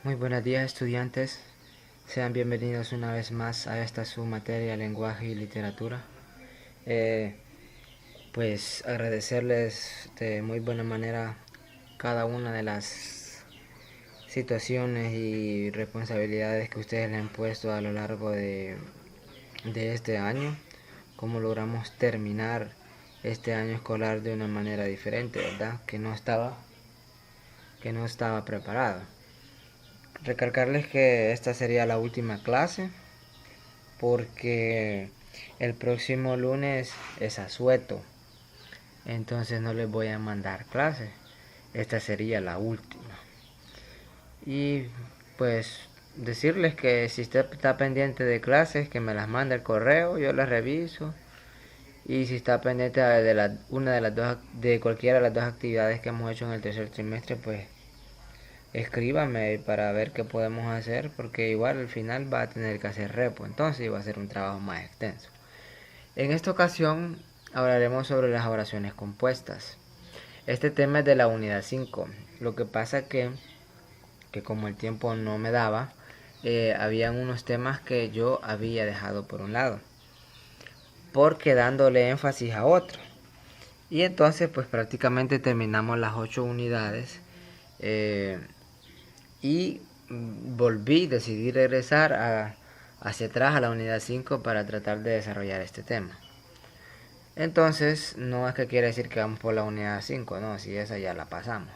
Muy buenos días, estudiantes. Sean bienvenidos una vez más a esta su materia lenguaje y literatura. Eh, pues agradecerles de muy buena manera cada una de las situaciones y responsabilidades que ustedes le han puesto a lo largo de este año. Cómo logramos terminar este año escolar de una manera diferente, ¿verdad? Que no estaba preparado. Recalcarles que esta sería la última clase porque el próximo lunes es asueto, entonces no les voy a mandar clase. Esta sería la última. Y pues decirles que si usted está pendiente de clases, que me las mande el correo, yo las reviso. Y si está pendiente una de las dos, de cualquiera de las dos actividades que hemos hecho en el tercer trimestre, pues escríbame para ver qué podemos hacer, porque igual al final va a tener que hacer repo, entonces va a ser un trabajo más extenso. En esta ocasión hablaremos sobre las oraciones compuestas. Este tema es de la unidad 5. Lo que pasa que como el tiempo no me daba, habían unos temas que yo había dejado por un lado, porque dándole énfasis a otro. Y entonces pues prácticamente terminamos las 8 unidades eh, y decidí regresar hacia atrás a la unidad 5 para tratar de desarrollar este tema. Entonces, no es que quiere decir que vamos por la unidad 5, no, si esa ya la pasamos.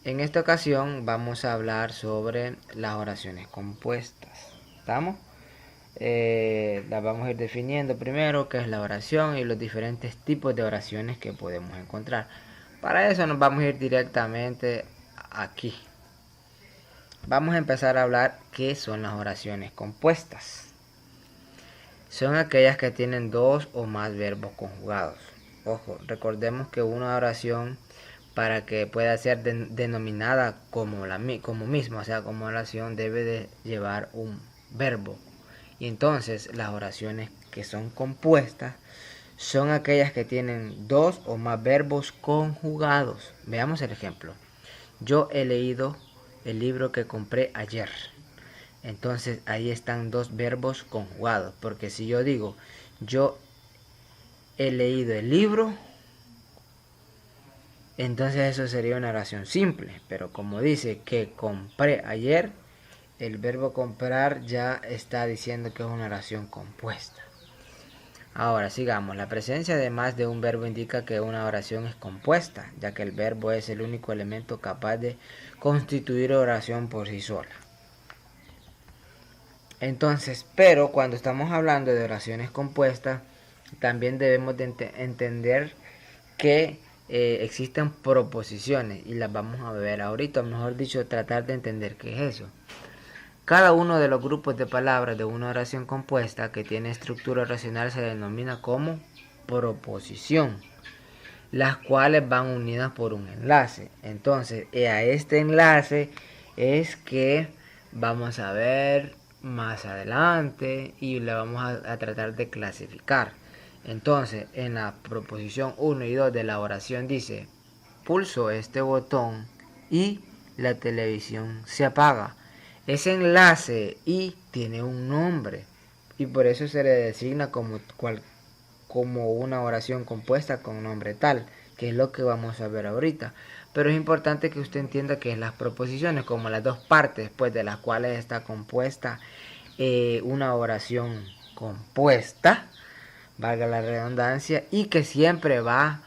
En esta ocasión vamos a hablar sobre las oraciones compuestas. ¿Estamos? Las vamos a ir definiendo primero qué es la oración y los diferentes tipos de oraciones que podemos encontrar. Para eso nos vamos a ir directamente aquí. Vamos a empezar a hablar qué son las oraciones compuestas. Son aquellas que tienen dos o más verbos conjugados. Ojo, recordemos que una oración para que pueda ser denominada como misma, o sea, como oración, debe de llevar un verbo. Y entonces las oraciones que son compuestas son aquellas que tienen dos o más verbos conjugados. Veamos el ejemplo. Yo he leído el libro que compré ayer. Entonces ahí están dos verbos conjugados, porque si yo digo yo he leído el libro, entonces eso sería una oración simple, pero como dice que compré ayer, el verbo comprar ya está diciendo que es una oración compuesta. Ahora sigamos, la presencia de más de un verbo indica que una oración es compuesta, ya que el verbo es el único elemento capaz de constituir oración por sí sola. Entonces, pero cuando estamos hablando de oraciones compuestas, también debemos de entender que existen proposiciones y las vamos a ver ahorita, o mejor dicho, tratar de entender qué es eso. Cada uno de los grupos de palabras de una oración compuesta que tiene estructura oracional se denomina como proposición, las cuales van unidas por un enlace. Entonces, a este enlace es que vamos a ver más adelante y le vamos a tratar de clasificar. Entonces, en la proposición 1 y 2 de la oración dice, pulso este botón y la televisión se apaga. Ese enlace y tiene un nombre y por eso se le designa como una oración compuesta con nombre tal, que es lo que vamos a ver ahorita. Pero es importante que usted entienda que las proposiciones, como las dos partes pues, de las cuales está compuesta una oración compuesta, valga la redundancia, y que siempre va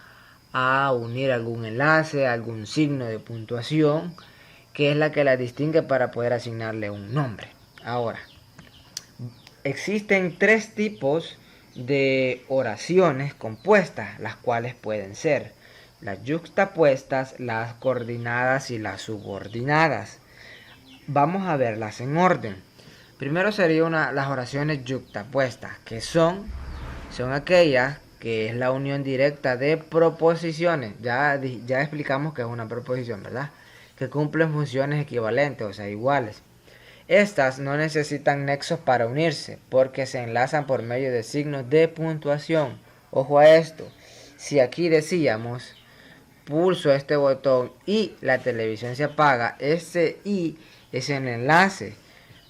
a unir algún enlace, algún signo de puntuación, que es la que la distingue para poder asignarle un nombre. Ahora, existen tres tipos de oraciones compuestas, las cuales pueden ser las yuxtapuestas, las coordinadas y las subordinadas. Vamos a verlas en orden. Primero serían las oraciones yuxtapuestas, que son aquellas que es la unión directa de proposiciones. Ya explicamos que es una proposición, ¿verdad? Que cumplen funciones equivalentes, o sea, iguales. Estas no necesitan nexos para unirse, porque se enlazan por medio de signos de puntuación. Ojo a esto. Si aquí decíamos pulso este botón y la televisión se apaga, ese y es el enlace.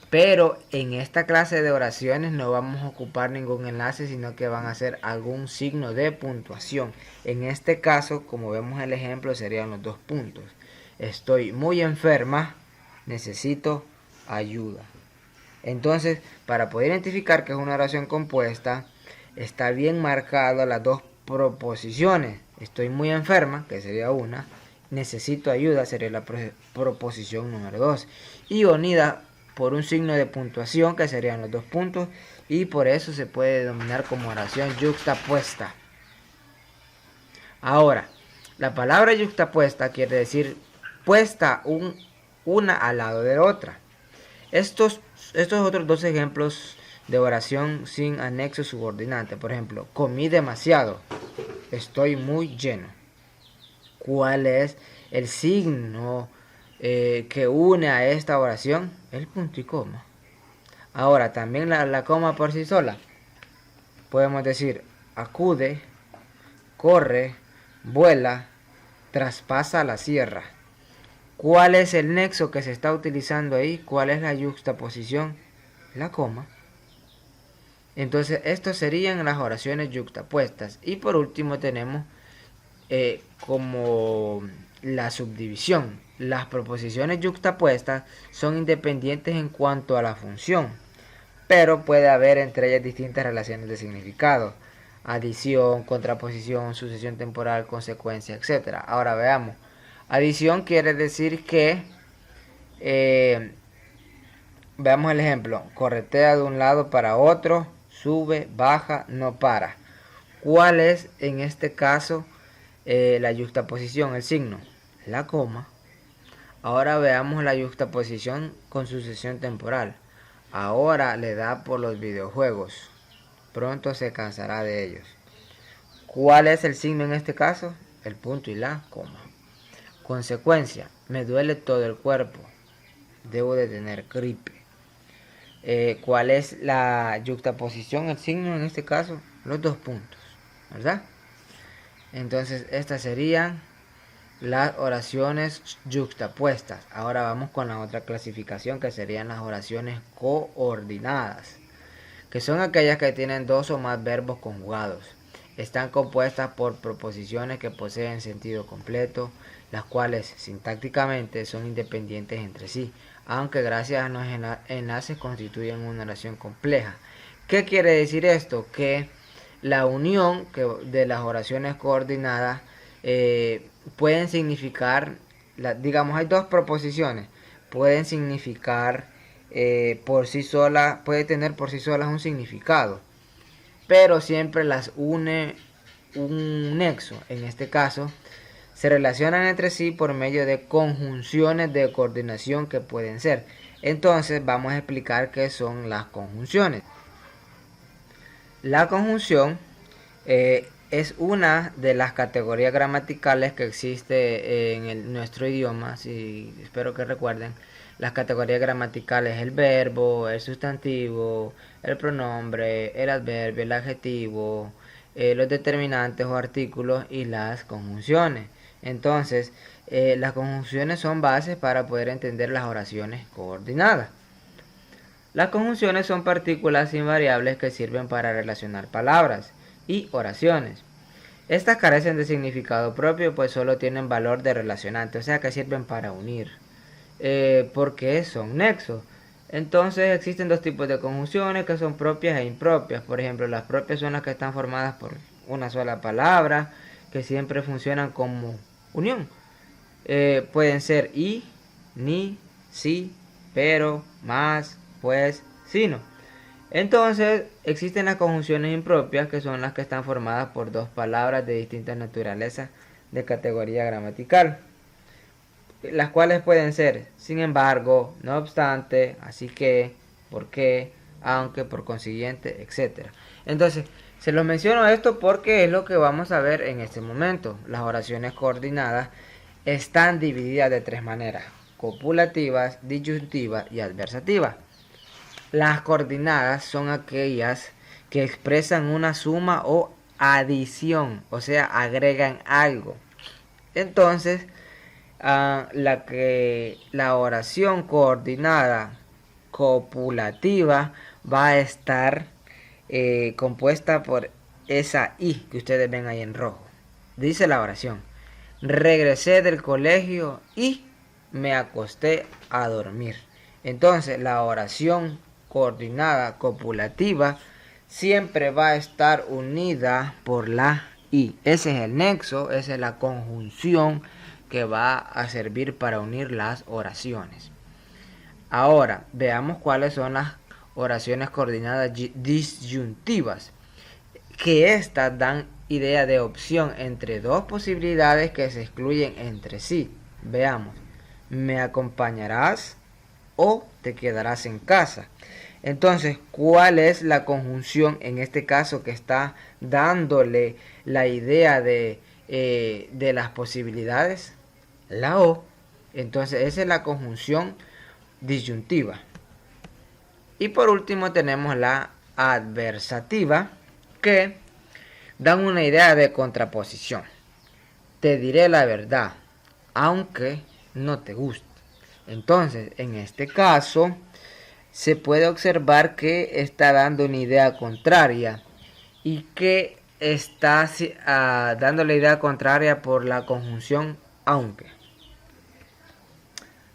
Pero en esta clase de oraciones no vamos a ocupar ningún enlace, sino que van a ser algún signo de puntuación. En este caso, como vemos el ejemplo, serían los 2 puntos. Estoy muy enferma, necesito ayuda. Entonces, para poder identificar que es una oración compuesta, está bien marcado las 2 proposiciones. Estoy muy enferma, que sería una. Necesito ayuda, sería la proposición número 2. Y unida por un signo de puntuación, que serían los 2 puntos. Y por eso se puede denominar como oración yuxtapuesta. Ahora, la palabra yuxtapuesta quiere decir puesta una al lado de otra. Estos otros 2 ejemplos de oración sin anexo subordinante. Por ejemplo, comí demasiado. Estoy muy lleno. ¿Cuál es el signo que une a esta oración? El punto y coma. Ahora, también la coma por sí sola. Podemos decir acude, corre, vuela, traspasa la sierra. ¿Cuál es el nexo que se está utilizando ahí? ¿Cuál es la yuxtaposición? La coma. Entonces, estos serían las oraciones yuxtapuestas. Y por último tenemos como la subdivisión. Las proposiciones yuxtapuestas son independientes en cuanto a la función, pero puede haber entre ellas distintas relaciones de significado. Adición, contraposición, sucesión temporal, consecuencia, etc. Ahora veamos. Adición quiere decir que, veamos el ejemplo, corretea de un lado para otro, sube, baja, no para. ¿Cuál es en este caso la yuxtaposición, el signo? La coma. Ahora veamos la yuxtaposición con sucesión temporal. Ahora le da por los videojuegos. Pronto se cansará de ellos. ¿Cuál es el signo en este caso? El punto y la coma. Consecuencia, me duele todo el cuerpo. Debo de tener gripe. ¿Cuál es la yuxtaposición, el signo en este caso? Los 2 puntos, ¿verdad? Entonces estas serían las oraciones yuxtapuestas. Ahora vamos con la otra clasificación, que serían las oraciones coordinadas, que son aquellas que tienen 2 o más verbos conjugados. Están compuestas por proposiciones que poseen sentido completo, las cuales sintácticamente son independientes entre sí, aunque gracias a los enlaces constituyen una oración compleja. ¿Qué quiere decir esto? Que la unión de las oraciones coordinadas pueden significar, digamos, hay 2 proposiciones, pueden significar por sí solas, puede tener por sí solas un significado, pero siempre las une un nexo. En este caso, se relacionan entre sí por medio de conjunciones de coordinación que pueden ser. Entonces vamos a explicar qué son las conjunciones. La conjunción es una de las categorías gramaticales que existe en nuestro idioma. Espero que recuerden. Las categorías gramaticales: el verbo, el sustantivo, el pronombre, el adverbio, el adjetivo, los determinantes o artículos y las conjunciones. Entonces, las conjunciones son bases para poder entender las oraciones coordinadas. Las conjunciones son partículas invariables que sirven para relacionar palabras y oraciones. Estas carecen de significado propio, pues solo tienen valor de relacionante, o sea que sirven para unir, porque son nexos. Entonces existen 2 tipos de conjunciones que son propias e impropias. Por ejemplo, las propias son las que están formadas por una sola palabra, que siempre funcionan como unión. Pueden ser y, ni, si, pero, más, pues, sino. Entonces existen las conjunciones impropias, que son las que están formadas por 2 palabras de distintas naturalezas de categoría gramatical, las cuales pueden ser sin embargo, no obstante, así que, porque, aunque, por consiguiente, etc. Entonces se los menciono esto porque es lo que vamos a ver en este momento. Las oraciones coordinadas están divididas de 3 maneras: copulativas, disyuntivas y adversativas. Las coordinadas son aquellas que expresan una suma o adición, o sea, agregan algo. Entonces, la oración coordinada copulativa va a estar compuesta por esa I que ustedes ven ahí en rojo. Dice la oración: regresé del colegio y me acosté a dormir. Entonces la oración coordinada copulativa siempre va a estar unida por la I. Ese es el nexo, esa es la conjunción que va a servir para unir las oraciones. Ahora veamos cuáles son las oraciones coordinadas disyuntivas, que estas dan idea de opción entre dos posibilidades que se excluyen entre sí. Veamos: me acompañarás o te quedarás en casa. Entonces, ¿cuál es la conjunción en este caso que está dándole la idea de las posibilidades? La O. Entonces, esa es la conjunción disyuntiva. Y por último tenemos la adversativa, que dan una idea de contraposición. Te diré la verdad, aunque no te guste. Entonces, en este caso, se puede observar que está dando una idea contraria y que está dando la idea contraria por la conjunción aunque.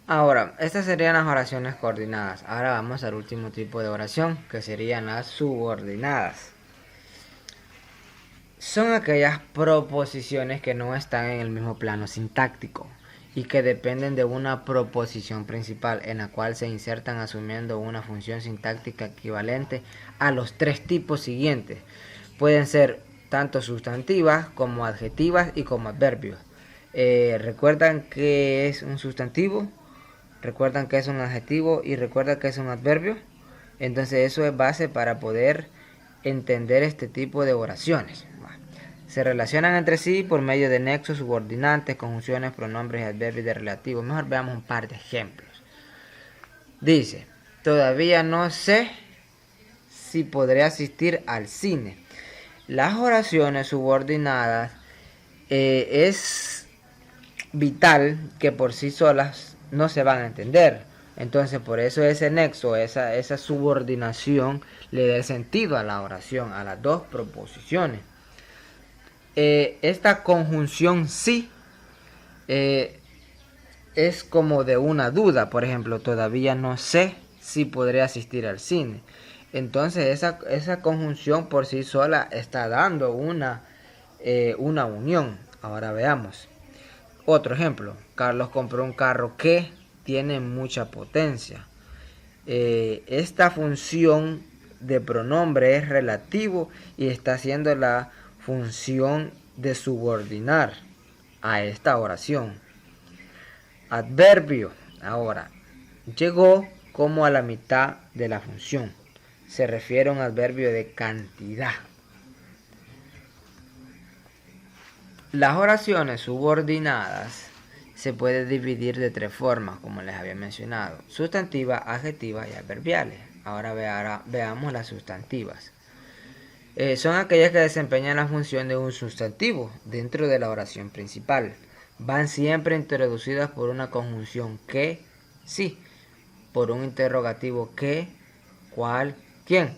Ahora, estas serían las oraciones coordinadas. Ahora vamos al último tipo de oración, que serían las subordinadas. Son aquellas proposiciones que no están en el mismo plano sintáctico y que dependen de una proposición principal en la cual se insertan asumiendo una función sintáctica equivalente a los tres tipos siguientes. Pueden ser tanto sustantivas como adjetivas y como adverbios. ¿Recuerdan qué es un sustantivo? ¿Recuerdan qué es un adjetivo? ¿Y recuerdan qué es un adverbio? Entonces eso es base para poder entender este tipo de oraciones. Se relacionan entre sí por medio de nexos, subordinantes, conjunciones, pronombres y adverbios de relativo. Mejor veamos un par de ejemplos. Dice: todavía no sé si podré asistir al cine. Las oraciones subordinadas es vital que por sí solas no se van a entender. Entonces por eso ese nexo, esa subordinación le da el sentido a la oración, a las dos proposiciones. Esta conjunción sí es como de una duda. Por ejemplo, todavía no sé si podré asistir al cine. Entonces esa conjunción por sí sola está dando una unión. Ahora veamos otro ejemplo. Carlos compró un carro que tiene mucha potencia. Esta función de pronombre es relativo y está haciendo la función de subordinar a esta oración. Adverbio. Ahora, llegó como a la mitad de la función. Se refiere a un adverbio de cantidad. Las oraciones subordinadas se pueden dividir de tres formas, como les había mencionado: sustantivas, adjetivas y adverbiales. Ahora veamos las sustantivas. Son aquellas que desempeñan la función de un sustantivo dentro de la oración principal. Van siempre introducidas por una conjunción que, sí, por un interrogativo que, cuál, quién,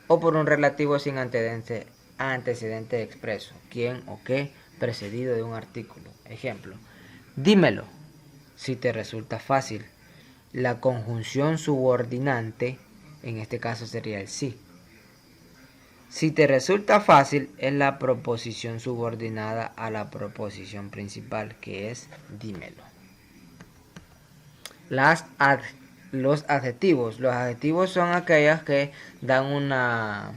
o por un relativo sin antecedente expreso, quién o qué, precedido de un artículo. Ejemplo: dímelo si te resulta fácil. La conjunción subordinante en este caso sería el sí. Si te resulta fácil es la proposición subordinada a la proposición principal, que es dímelo. Los adjetivos. Los adjetivos son aquellas que dan una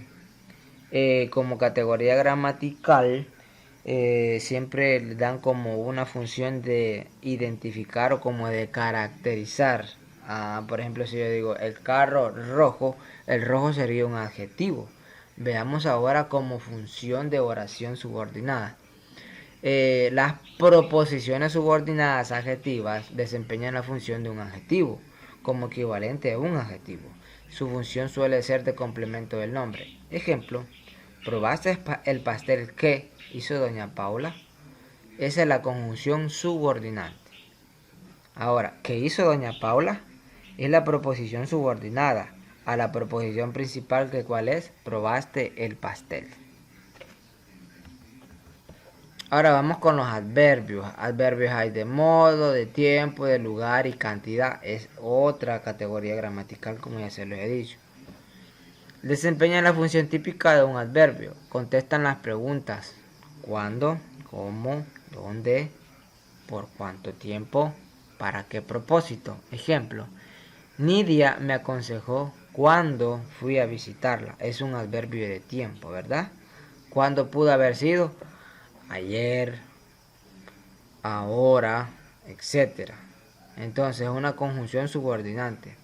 como categoría gramatical. Siempre dan como una función de identificar o como de caracterizar. Por ejemplo, si yo digo el carro rojo, el rojo sería un adjetivo. Veamos ahora como función de oración subordinada. Las proposiciones subordinadas adjetivas desempeñan la función de un adjetivo como equivalente a un adjetivo. Su función suele ser de complemento del nombre. Ejemplo: ¿probaste el pastel que hizo doña Paula? Esa es la conjunción subordinante. Ahora, ¿qué hizo doña Paula? Es la proposición subordinada a la proposición principal, que ¿cuál es? Probaste el pastel. Ahora vamos con los adverbios. Adverbios hay de modo, de tiempo, de lugar y cantidad. Es otra categoría gramatical, como ya se lo he dicho. Desempeñan la función típica de un adverbio. Contestan las preguntas: ¿cuándo? ¿Cómo? ¿Dónde? ¿Por cuánto tiempo? ¿Para qué propósito? Ejemplo: Nidia me aconsejó cuando fui a visitarla. Es un adverbio de tiempo, ¿verdad? ¿Cuándo pudo haber sido? Ayer, ahora, etc. Entonces es una conjunción subordinante.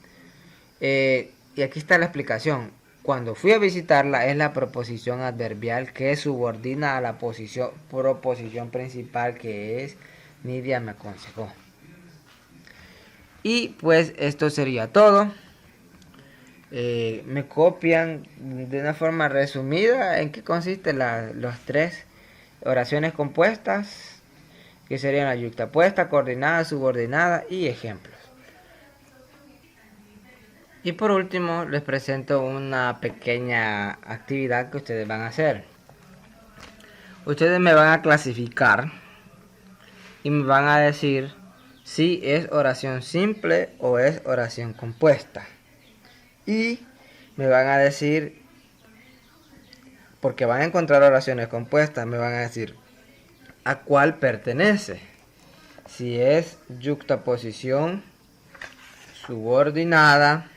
Y aquí está la explicación. Cuando fui a visitarla es la proposición adverbial que subordina a la proposición principal, que es Nidia me aconsejó. Y pues esto sería todo. Me copian de una forma resumida en qué consisten las tres oraciones compuestas, que serían la yuxtapuesta, coordinada, subordinada y ejemplos. Y por último les presento una pequeña actividad que ustedes van a hacer. Ustedes me van a clasificar y me van a decir si es oración simple o es oración compuesta. Y me van a decir, porque van a encontrar oraciones compuestas, me van a decir a cuál pertenece. Si es yuxtaposición subordinada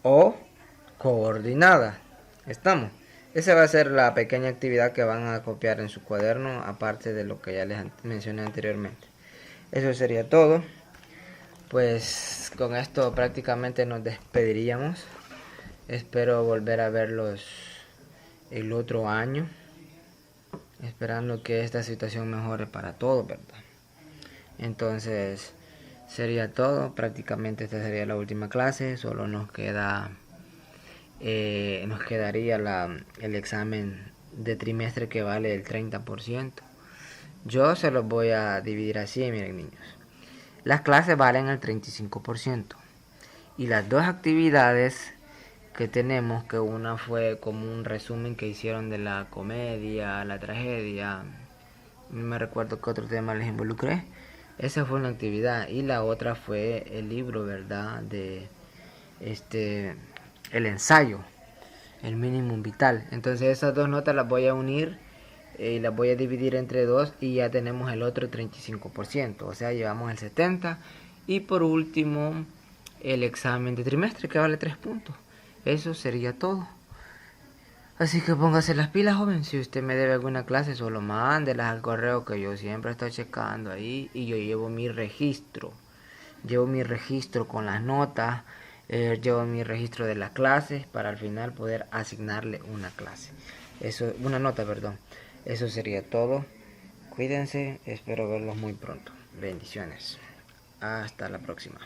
o coordinada. ¿Estamos? Esa va a ser la pequeña actividad que van a copiar en su cuaderno, aparte de lo que ya les mencioné anteriormente. Eso sería todo. Pues con esto prácticamente nos despediríamos. Espero volver a verlos el otro año, esperando que esta situación mejore para todos, ¿verdad? Entonces sería todo. Prácticamente esta sería la última clase. Solo nos quedaría el examen de trimestre, que vale el 30%. Yo se los voy a dividir así, miren niños. Las clases valen el 35%. Y las dos actividades que tenemos, que una fue como un resumen que hicieron de la comedia, la tragedia, no me recuerdo qué otro tema les involucré. Esa fue una actividad. Y la otra fue el libro, ¿verdad? De el ensayo, el minimum vital. Entonces esas dos notas las voy a unir y las voy a dividir entre dos, y ya tenemos el otro 35%. O sea, llevamos el 70%. Y por último, el examen de trimestre, que vale 3 puntos. Eso sería todo. Así que póngase las pilas, joven. Si usted me debe alguna clase, solo mándelas al correo, que yo siempre estoy checando ahí. Y yo llevo mi registro. Llevo mi registro con las notas. Llevo mi registro de las clases, para al final poder asignarle una clase. Una nota, perdón. Eso sería todo. Cuídense. Espero verlos muy pronto. Bendiciones. Hasta la próxima.